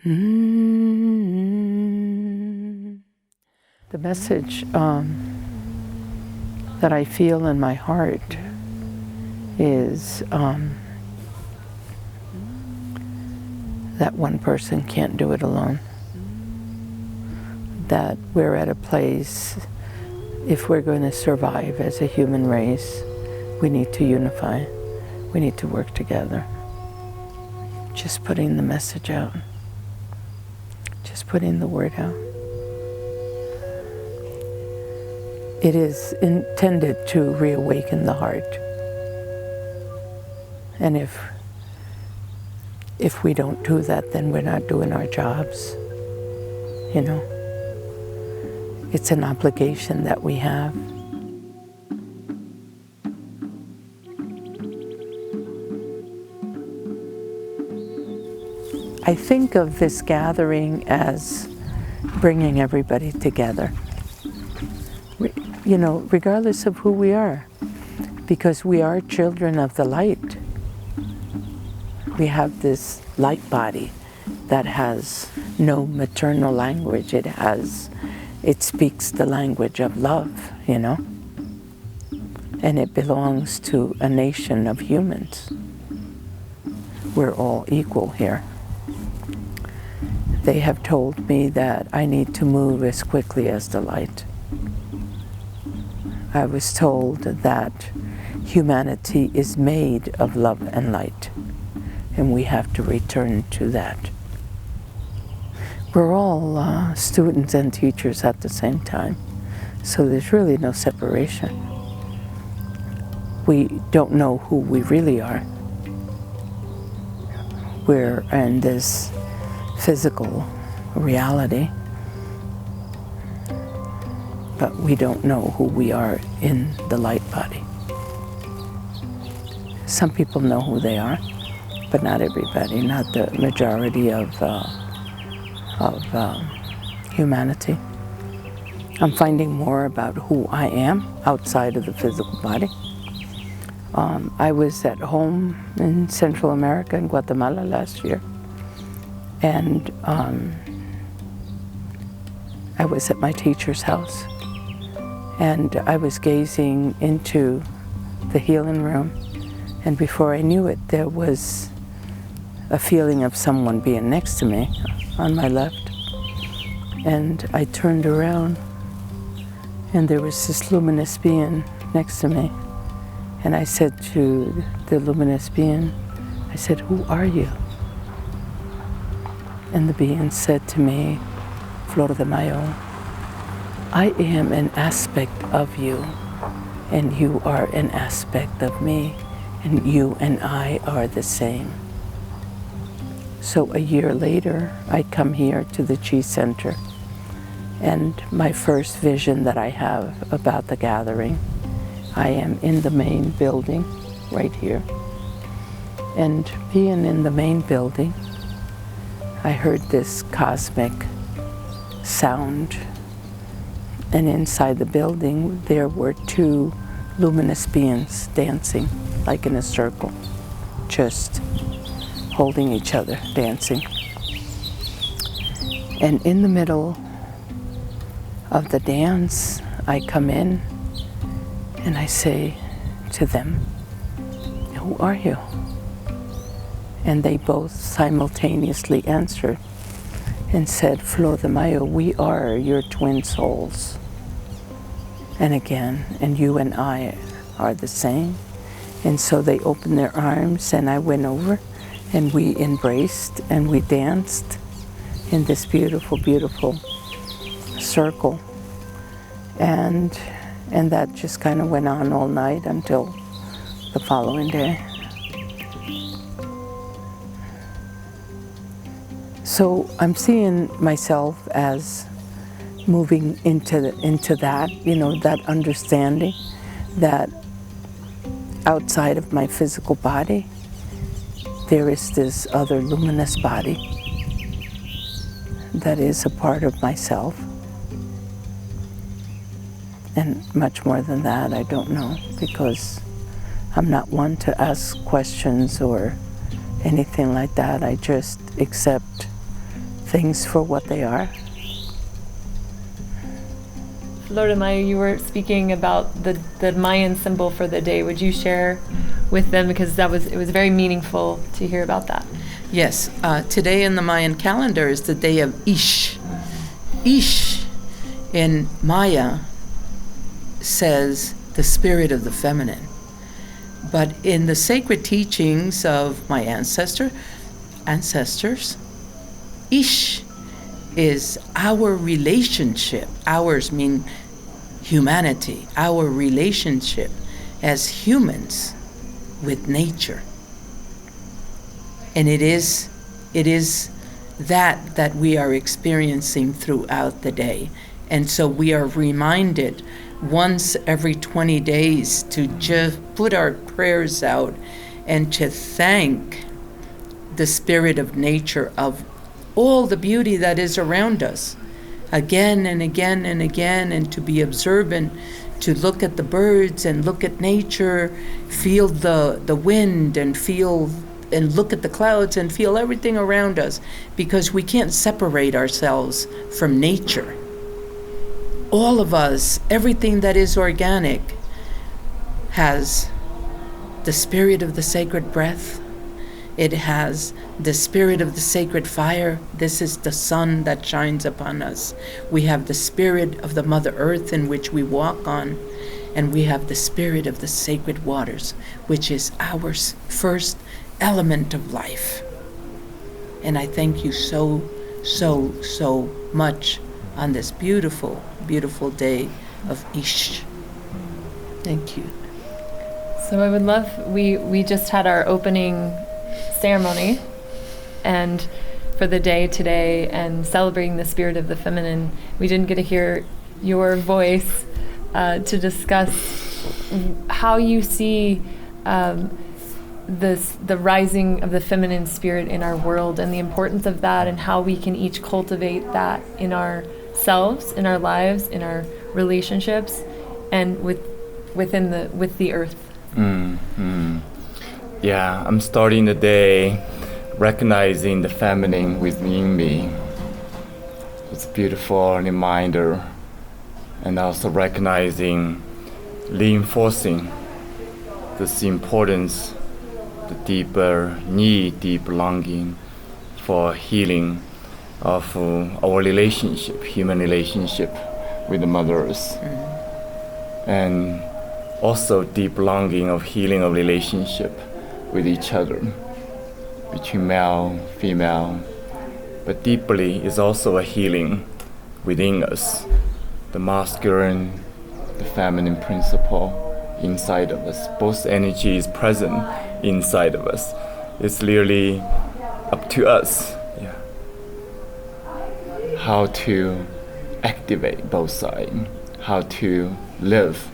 The message that I feel in my heart is that one person can't do it alone. That we're at a place, if we're going to survive as a human race, we need to unify. We need to work together. Just putting the message out. Just putting the word out. It is intended to reawaken the heart. And if we don't do that, then we're not doing our jobs. You know, it's an obligation that we have. I think of this gathering as bringing everybody together. You know, regardless of who we are, because we are children of the light. We have this light body that has no maternal language. It speaks the language of love, you know, and it belongs to a nation of humans. We're all equal here. They have told me that I need to move as quickly as the light. I was told that humanity is made of love and light, and we have to return to that. We're all students and teachers at the same time, so there's really no separation. We don't know who we really are. We're in this physical reality, but we don't know who we are in the light body. Some people know who they are, but not everybody, not the majority of humanity. I'm finding more about who I am outside of the physical body. I was at home in Central America, in Guatemala last year, and I was at my teacher's house, and I was gazing into the healing room, and before I knew it, there was a feeling of someone being next to me on my left, and I turned around, and there was this luminous being next to me, and I said to the luminous being, I said, "Who are you?" And the being said to me, "Flordemayo, I am an aspect of you, and you are an aspect of me, and you and I are the same." So a year later, I come here to the Chi Center, and my first vision that I have about the gathering, I am in the main building, right here. And being in the main building, I heard this cosmic sound, and inside the building there were two luminous beings dancing, like in a circle, just holding each other, dancing. And in the middle of the dance, I come in and I say to them, "Who are you?" And they both simultaneously answered and said, "Flordemayo, we are your twin souls." And again, "And you and I are the same." And so they opened their arms, and I went over, and we embraced, and we danced in this beautiful, beautiful circle. And that just kind of went on all night until the following day. So I'm seeing myself as moving into that, you know, that understanding that outside of my physical body, there is this other luminous body that is a part of myself. And much more than that, I don't know, because I'm not one to ask questions or anything like that. I just accept things for what they are. Flordemayo, you were speaking about the Mayan symbol for the day. Would you share with them, because it was very meaningful to hear about that? Yes, today in the Mayan calendar is the day of Ish. Ish in Maya says the spirit of the feminine. But in the sacred teachings of my ancestors, Ish is our relationship. Ours mean humanity, our relationship as humans with nature. And it is that we are experiencing throughout the day. And so we are reminded once every 20 days to just put our prayers out and to thank the spirit of nature, of all the beauty that is around us, again and again and again, and to be observant, to look at the birds and look at nature, feel the wind and feel and look at the clouds and feel everything around us, because we can't separate ourselves from nature. All of us, everything that is organic, has the spirit of the sacred breath. It has the spirit of the sacred fire. This is the sun that shines upon us. We have the spirit of the Mother Earth in which we walk on. And we have the spirit of the sacred waters, which is our first element of life. And I thank you so, so, so much on this beautiful, beautiful day of Ish. Thank you. So I would love, we just had our opening ceremony and for the day today, and celebrating the spirit of the feminine. We didn't get to hear your voice to discuss how you see the rising of the feminine spirit in our world, and the importance of that, and how we can each cultivate that in ourselves, in our lives, in our relationships, and with the earth. Yeah, I'm starting the day recognizing the feminine within me. It's a beautiful reminder, and also recognizing, reinforcing this importance, the deeper need, deep longing for healing of our relationship, human relationship with the Mother Earth. And also deep longing of healing of relationship with each other, between male, female, but deeply is also a healing within us, the masculine, the feminine principle inside of us. Both energy is present inside of us. It's really up to us, how to activate both sides, how to live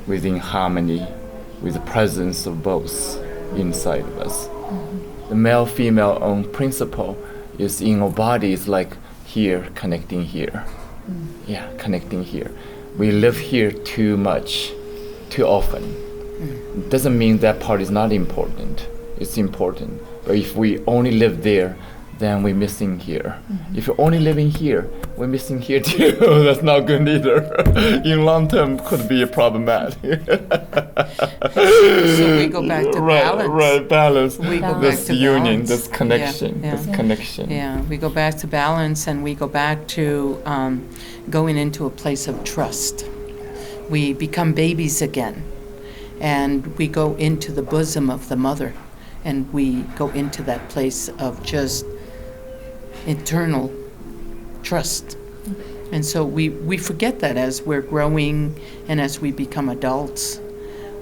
within harmony with the presence of both inside of us. The male-female own principle is in our bodies, like here connecting here. Connecting here. We live here too much, too often. It doesn't mean that part is not important. It's important. But if we only live there, then we're missing here. If you're only living here, we're missing here too. That's not good either. In long term, could be problematic. So we go back to balance. Right, balance. We go this back to union, balance. this connection, this connection. Yeah, we go back to balance, and we go back to going into a place of trust. We become babies again, and we go into the bosom of the mother, and we go into that place of just eternal trust. And so we forget that as we're growing and as we become adults.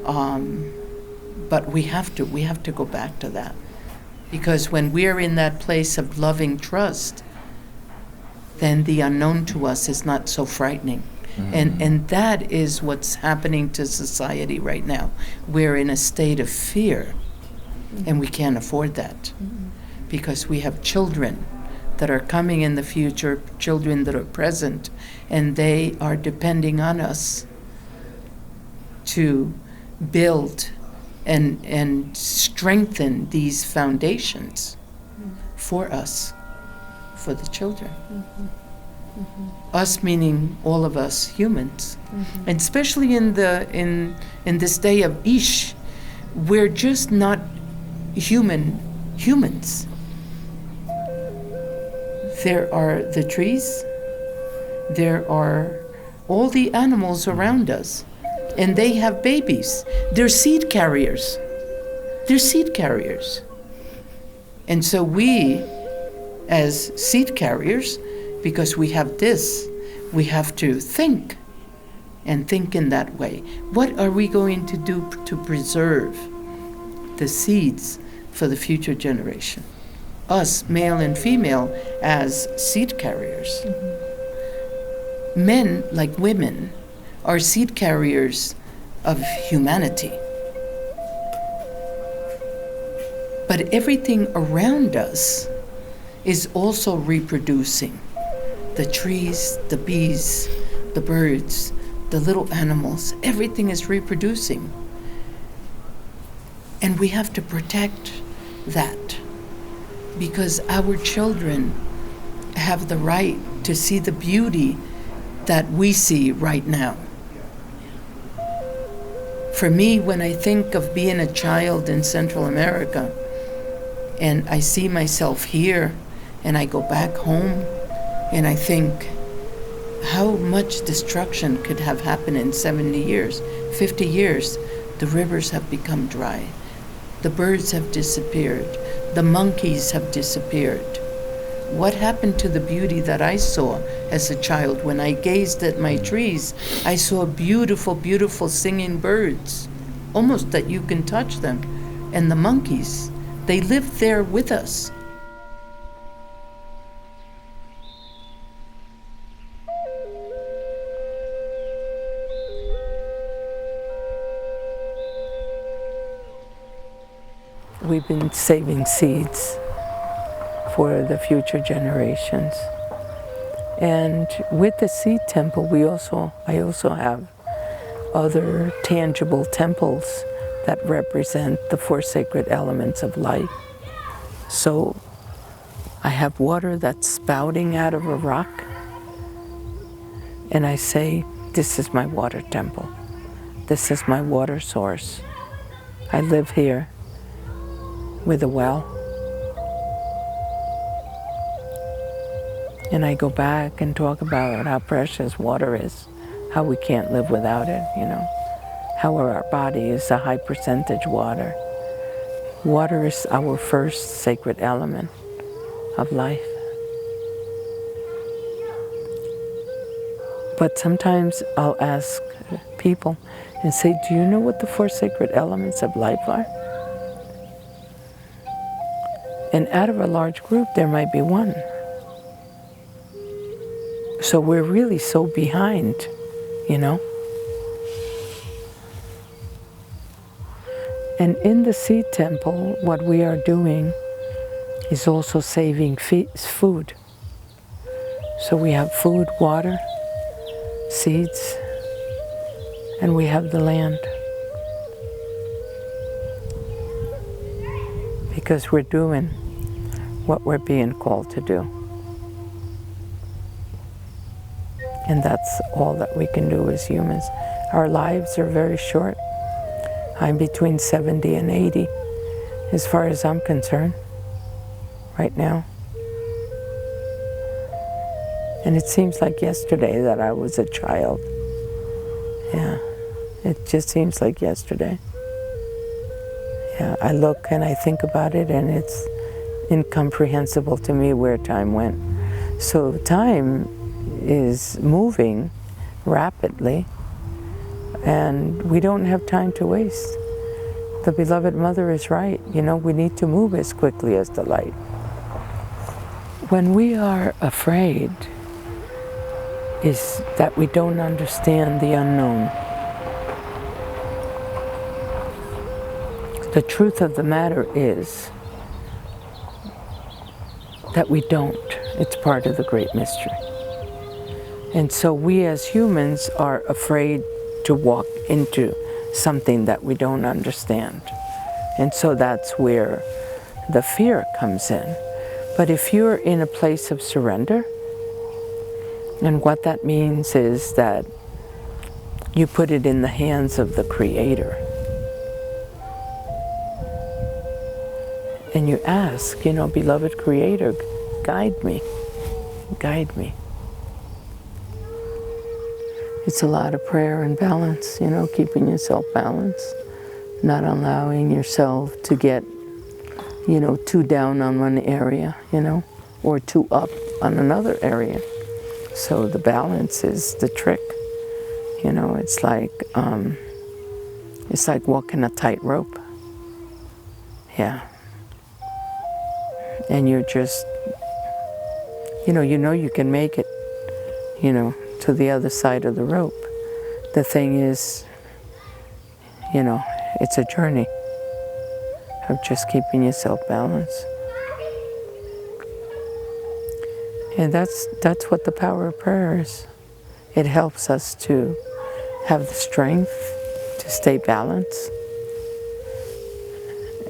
But we have to go back to that. Because when we're in that place of loving trust, then the unknown to us is not so frightening. And that is what's happening to society right now. We're in a state of fear, and we can't afford that. Because we have children that are coming in the future, children that are present, and they are depending on us to build and strengthen these foundations for us, for the children. Us meaning all of us humans. And especially in this day of Ish, we're just not humans. There are the trees, there are all the animals around us, and they have babies. They're seed carriers. They're seed carriers. And so we, as seed carriers, because we have this, we have to think, and think in that way. What are we going to do to preserve the seeds for the future generation? Us, male and female, as seed carriers. Men, like women, are seed carriers of humanity. But everything around us is also reproducing. The trees, the bees, the birds, the little animals, everything is reproducing. And we have to protect that, because our children have the right to see the beauty that we see right now. For me, when I think of being a child in Central America, and I see myself here, and I go back home, and I think how much destruction could have happened in 70 years, 50 years. The rivers have become dry. The birds have disappeared. The monkeys have disappeared. What happened to the beauty that I saw as a child? When I gazed at my trees, I saw beautiful, beautiful singing birds, almost that you can touch them. And the monkeys, they lived there with us. We've been saving seeds for the future generations. And with the seed temple, I also have other tangible temples that represent the 4 sacred elements of life. So I have water that's spouting out of a rock, and I say, this is my water temple. This is my water source. I live here with a well. And I go back and talk about how precious water is, how we can't live without it, how our body is a high percentage water. Water is our first sacred element of life. But sometimes I'll ask people and say, do you know what the 4 sacred elements of life are? And out of a large group, there might be one. So we're really so behind, And in the seed temple, what we are doing is also saving food. So we have food, water, seeds, and we have the land. Because we're doing what we're being called to do. And that's all that we can do as humans. Our lives are very short. I'm between 70 and 80, as far as I'm concerned, right now. And it seems like yesterday that I was a child. Yeah, it just seems like yesterday. Yeah, I look and I think about it, and it's incomprehensible to me where time went. So time is moving rapidly, and we don't have time to waste. The beloved mother is right. We need to move as quickly as the light. When we are afraid, is that we don't understand the unknown. The truth of the matter is that we don't. It's part of the great mystery. And so we as humans are afraid to walk into something that we don't understand. And so that's where the fear comes in. But if you're in a place of surrender, and what that means is that you put it in the hands of the Creator. And you ask, beloved Creator, guide me, guide me. It's a lot of prayer and balance, keeping yourself balanced, not allowing yourself to get, too down on one area, or too up on another area. So the balance is the trick. It's like walking a tightrope. Yeah. And you're just, you can make it, to the other side of the rope. The thing is, it's a journey of just keeping yourself balanced. And that's what the power of prayer is. It helps us to have the strength to stay balanced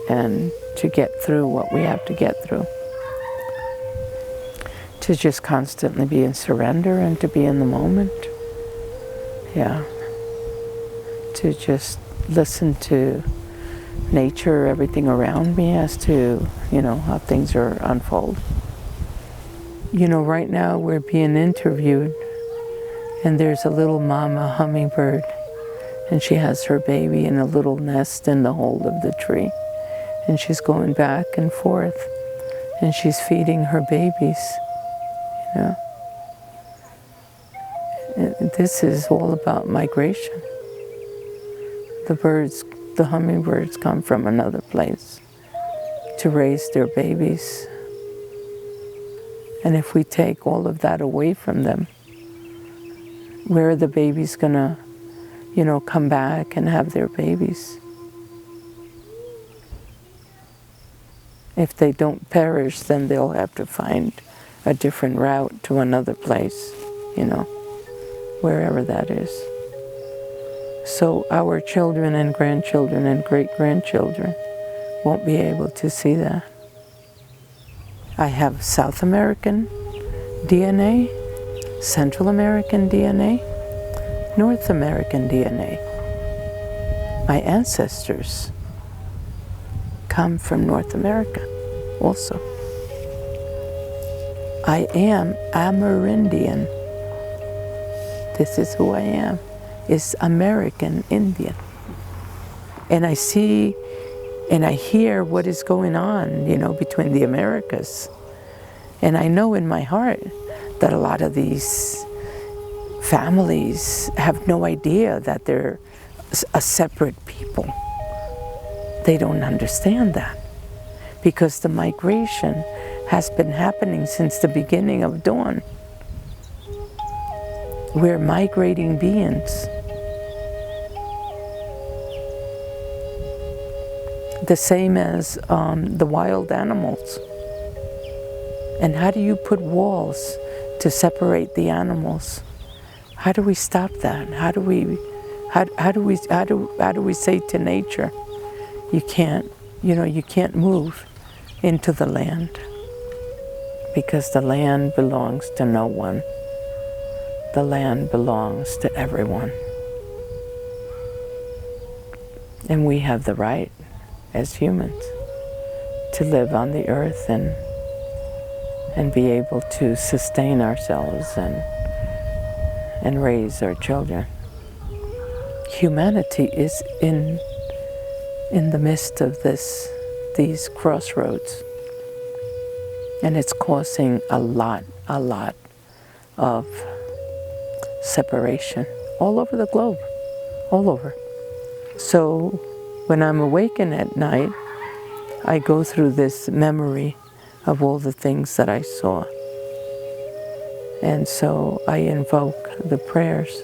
and to get through what we have to get through. To just constantly be in surrender and to be in the moment. Yeah. To just listen to nature, everything around me as to, how things are unfold. Right now we're being interviewed and there's a little mama hummingbird and she has her baby in a little nest in the hole of the tree. And she's going back and forth and she's feeding her babies. This is all about migration. The hummingbirds come from another place to raise their babies. And if we take all of that away from them, where are the babies gonna, come back and have their babies? If they don't perish, then they'll have to find a different route to another place, wherever that is. So our children and grandchildren and great-grandchildren won't be able to see that. I have South American DNA, Central American DNA, North American DNA. My ancestors come from North America also. I am Amerindian. This is who I am. It's American Indian. And I see and I hear what is going on, between the Americas. And I know in my heart that a lot of these families have no idea that they're a separate people. They don't understand that because the migration has been happening since the beginning of dawn. We're migrating beings. The same as the wild animals. And how do you put walls to separate the animals? How do we stop that? How do we say to nature, you can't move into the land because the land belongs to no one. The land belongs to everyone. And we have the right as humans to live on the earth and be able to sustain ourselves and raise our children. Humanity is in the midst of these crossroads, and it's causing a lot of separation all over the globe, all over. So when I'm awakened at night, I go through this memory of all the things that I saw. And so I invoke the prayers